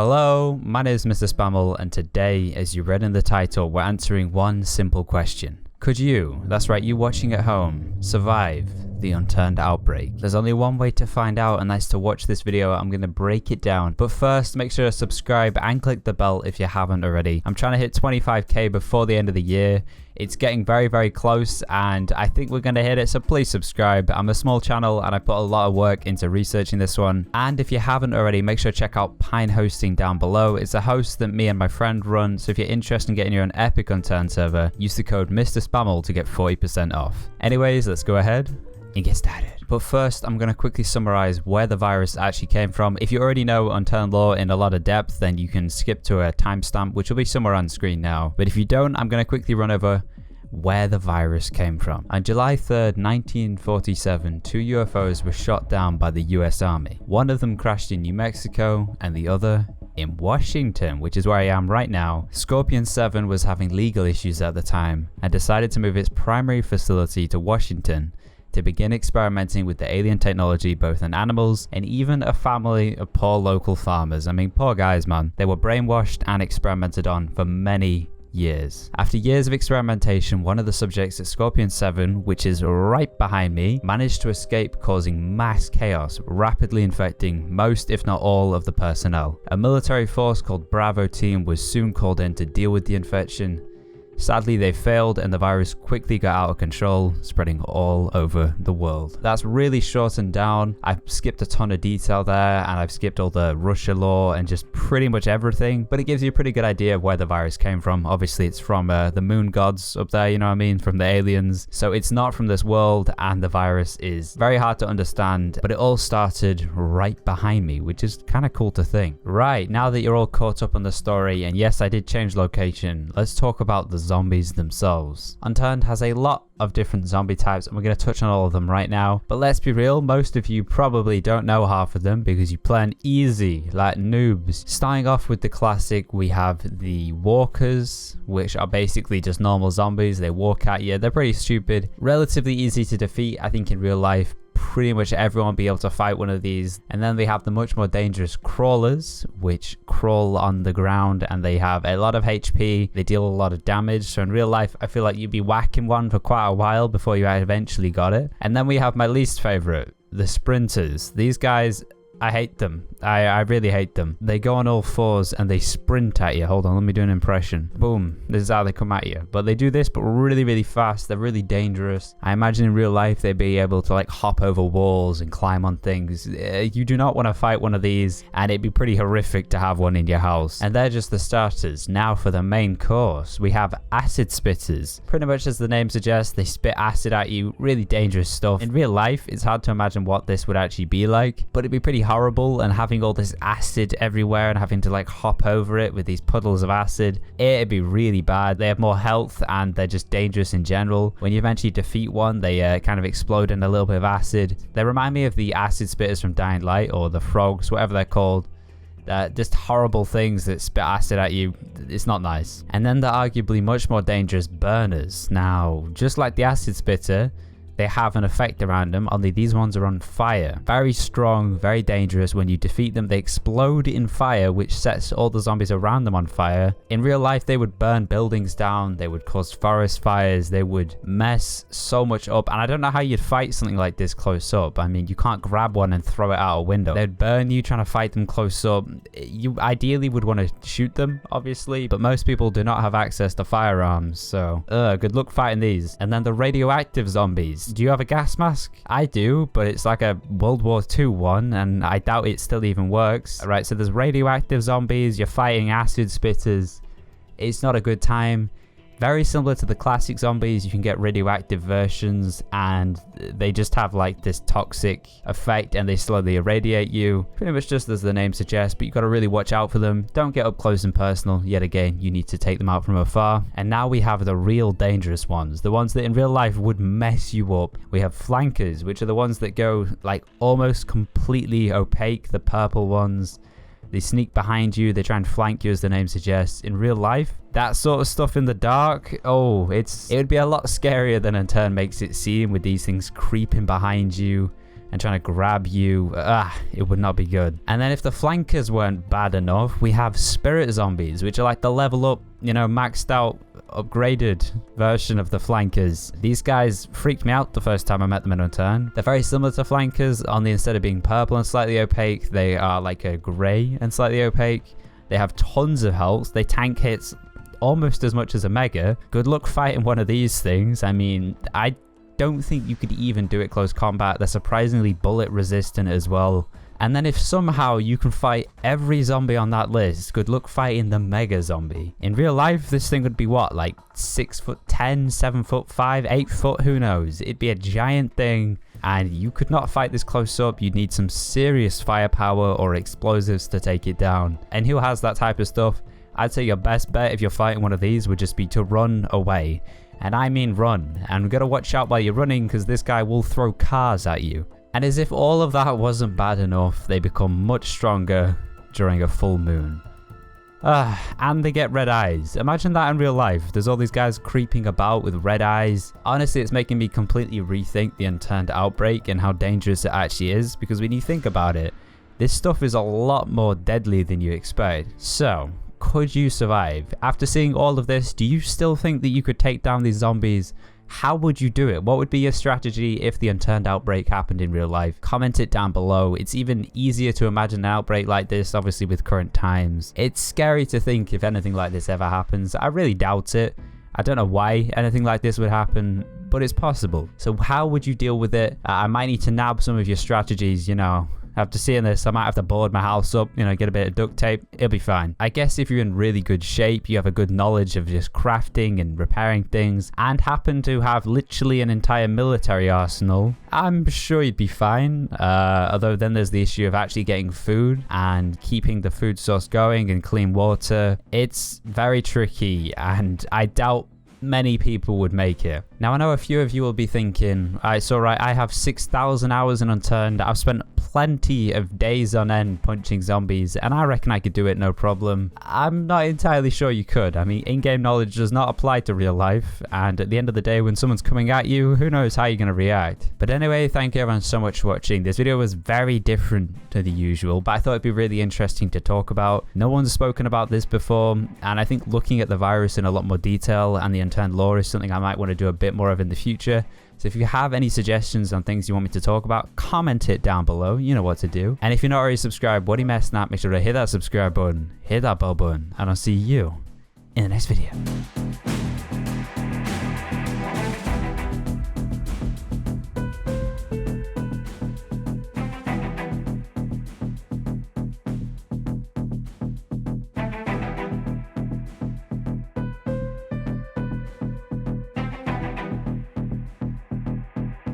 Hello, my name is MrSpaml, and today, as you read in the title, we're answering one simple question. Could you, that's right, you watching at home, survive the Unturned outbreak? There's only one way to find out, and that's to watch this video. I'm going to break it down. But first, make sure to subscribe and click the bell if you haven't already. I'm trying to hit 25k before the end of the year. It's getting very close, and I think we're going to hit it, so please subscribe. I'm a small channel, and I put a lot of work into researching this one. And if you haven't already, make sure to check out Pine Hosting down below. It's a host that me and my friend run, so if you're interested in getting your own epic Unturned server, use the code MrSpaml to get 40% off. Anyways, let's go ahead and get started. But first, I'm going to quickly summarize where the virus actually came from. If you already know Unturned lore in a lot of depth, then you can skip to a timestamp, which will be somewhere on screen now. But if you don't, I'm going to quickly run over where the virus came from. On July 3rd, 1947, two UFOs were shot down by the US Army. One of them crashed in New Mexico and the other in Washington, which is where I am right now. Scorpion 7 was having legal issues at the time and decided to move its primary facility to Washington to begin experimenting with the alien technology both on animals and even a family of poor local farmers. I mean, poor guys, man. They were brainwashed and experimented on for many years. After years of experimentation, one of the subjects at Scorpion 7, which is right behind me, managed to escape, causing mass chaos, rapidly infecting most if not all of the personnel. A military force called Bravo Team was soon called in to deal with the infection. Sadly, they failed and the virus quickly got out of control, spreading all over the world. That's really shortened down. I've skipped a ton of detail there, and I've skipped all the Russia lore and just pretty much everything, but it gives you a pretty good idea of where the virus came from. Obviously, it's from the moon gods up there, you know what I mean, from the aliens. So it's not from this world, and the virus is very hard to understand, but it all started right behind me, which is kind of cool to think. Right, now that you're all caught up on the story, and yes, I did change location, let's talk about the zombies themselves. Unturned has a lot of different zombie types, and we're going to touch on all of them right now. But let's be real, most of you probably don't know half of them because you play on easy, like noobs. Starting off with the classic, we have the walkers, which are basically just normal zombies. They walk at you. They're pretty stupid, relatively easy to defeat. I think in real life, pretty much everyone will be able to fight one of these. And then they have the much more dangerous crawlers, which crawl on the ground, and they have a lot of HP. They deal a lot of damage. So in real life, I feel like you'd be whacking one for quite a while before you eventually got it. And then we have my least favorite, the sprinters. These guys, I hate them. I really hate them. They go on all fours and they sprint at you. Hold on, let me do an impression. Boom. This is how they come at you. But they do this, but really fast. They're really dangerous. I imagine in real life they'd be able to like hop over walls and climb on things. You do not want to fight one of these, and it'd be pretty horrific to have one in your house. And they're just the starters. Now for the main course, we have acid spitters. Pretty much as the name suggests, they spit acid at you. Really dangerous stuff. In real life, it's hard to imagine what this would actually be like, but it'd be pretty horrible, and having all this acid everywhere and having to like hop over it with these puddles of acid, it'd be really bad. They have more health and they're just dangerous in general. When you eventually defeat one, they kind of explode in a little bit of acid. They remind me of the acid spitters from Dying Light, or the frogs, whatever they're called. Just horrible things that spit acid at you. It's not nice. And then the arguably much more dangerous burners. Now, just like the acid spitter, they have an effect around them, only these ones are on fire. Very strong, very dangerous. When you defeat them, they explode in fire, which sets all the zombies around them on fire. In real life, they would burn buildings down, they would cause forest fires, they would mess so much up. And I don't know how you'd fight something like this close up. I mean, you can't grab one and throw it out a window. They'd burn you trying to fight them close up. You ideally would want to shoot them, obviously, but most people do not have access to firearms, so good luck fighting these. And then the radioactive zombies. Do you have a gas mask? I do, but it's like a World War II one, and I doubt it still even works. Alright, so there's radioactive zombies, you're fighting acid spitters. It's not a good time. Very similar to the classic zombies, you can get radioactive versions, and they just have like this toxic effect, and they slowly irradiate you. Pretty much just as the name suggests, but you got to really watch out for them. Don't get up close and personal. Yet again, you need to take them out from afar. And now we have the real dangerous ones, the ones that in real life would mess you up. We have flankers, which are the ones that go like almost completely opaque, the purple ones. They sneak behind you, they try and flank you as the name suggests. In real life, that sort of stuff in the dark, oh, it would be a lot scarier than Unturned makes it seem, with these things creeping behind you, and trying to grab you, it would not be good. And then if the flankers weren't bad enough, we have spirit zombies, which are like the level up, you know, maxed out, upgraded version of the flankers. These guys freaked me out the first time I met them in Unturned. They're very similar to flankers, only instead of being purple and slightly opaque, they are like a grey and slightly opaque. They have tons of health. They tank hits almost as much as a mega. Good luck fighting one of these things. I mean, I don't think you could even do it close combat. They're surprisingly bullet resistant as well. And then if somehow you can fight every zombie on that list, good luck fighting the mega zombie. In real life, this thing would be what, like 6'10", 7'5", 8 foot, who knows? It'd be a giant thing, and you could not fight this close up. You'd need some serious firepower or explosives to take it down. And who has that type of stuff? I'd say your best bet if you're fighting one of these would just be to run away. And I mean run. And you gotta watch out while you're running, because this guy will throw cars at you. And as if all of that wasn't bad enough, they become much stronger during a full moon. And they get red eyes. Imagine that in real life. There's all these guys creeping about with red eyes. Honestly, it's making me completely rethink the Unturned outbreak and how dangerous it actually is, because when you think about it, this stuff is a lot more deadly than you expect. So, could you survive? After seeing all of this, do you still think that you could take down these zombies? How would you do it? What would be your strategy if the Unturned outbreak happened in real life? Comment it down below. It's even easier to imagine an outbreak like this, obviously with current times. It's scary to think if anything like this ever happens. I really doubt it. I don't know why anything like this would happen, but it's possible. So how would you deal with it? I might need to nab some of your strategies, you know. After seeing this, I might have to board my house up, you know, get a bit of duct tape. It'll be fine. I guess if you're in really good shape, you have a good knowledge of just crafting and repairing things, and happen to have literally an entire military arsenal, I'm sure you'd be fine. Although then there's the issue of actually getting food and keeping the food source going and clean water. It's very tricky, and I doubt many people would make it. Now, I know a few of you will be thinking, it's alright, I have 6,000 hours in Unturned. I've spent plenty of days on end punching zombies, and I reckon I could do it no problem. I'm not entirely sure you could. I mean, in-game knowledge does not apply to real life, and at the end of the day, when someone's coming at you, who knows how you're going to react. But anyway, thank you everyone so much for watching. This video was very different to the usual, but I thought it'd be really interesting to talk about. No one's spoken about this before, and I think looking at the virus in a lot more detail and the Unturned lore is something I might want to do a bit more of in the future. So if you have any suggestions on things you want me to talk about, comment it down below. You know what to do. And if you're not already subscribed, what do you mess up? Make sure to hit that subscribe button, hit that bell button, and I'll see you in the next video.